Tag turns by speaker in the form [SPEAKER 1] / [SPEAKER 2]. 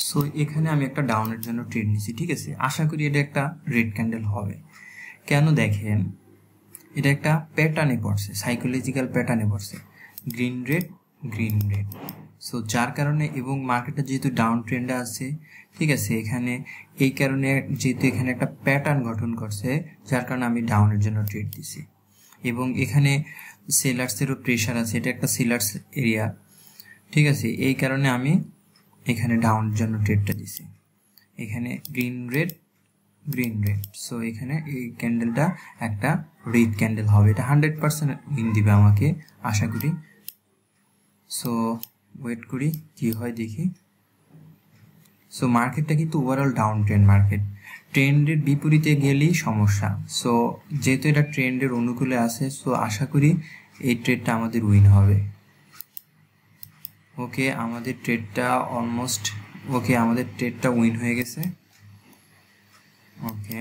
[SPEAKER 1] So এখানে আমি একটা ডাউনের জন্য ট্রেড নিছি, ঠিক আছে। আশা করি এটা একটা রেড ক্যান্ডেল হবে। কেন দেখেন, এটা একটা প্যাটার্নে পড়ছে, সাইকোলজিক্যাল প্যাটার্নে পড়ছে, green red green red. So যার কারণে, এবং মার্কেটটা যেহেতু ডাউন ট্রেন্ডে আছে, ঠিক আছে, এখানে এই কারণে যেহেতু এখানে একটা প্যাটার্ন গঠন করছে, যার কারণে আমি ডাউনের জন্য ট্রেড দিছি। এবং এখানে সেলার্সেরও প্রেশার আছে, এটা একটা সেলার্স এরিয়া, ঠিক আছে। এই কারণে আমি এখানে ডাউনের জন্য ট্রেডটা দিছি। এখানে green red green red, so এখানে এই ক্যান্ডেলটা একটা রেড ক্যান্ডেল হবে, এটা 100% উইন দিবে আমাকে আশা করি। সো ওয়েট করি কি হয় দেখি। সো মার্কেটটা কিন্তু ওভারঅল ডাউন ট্রেন্ড মার্কেট, ট্রেন্ডের বিপরীতে গেলেই সমস্যা। সো যেহেতু এটা ট্রেন্ডের অনুকূলে আছে, সো আশা করি এই ট্রেডটা আমাদের উইন হবে। ওকে, আমাদের ট্রেডটা অলমোস্ট ওকে, আমাদের ট্রেডটা উইন হয়ে গেছে। ওকে,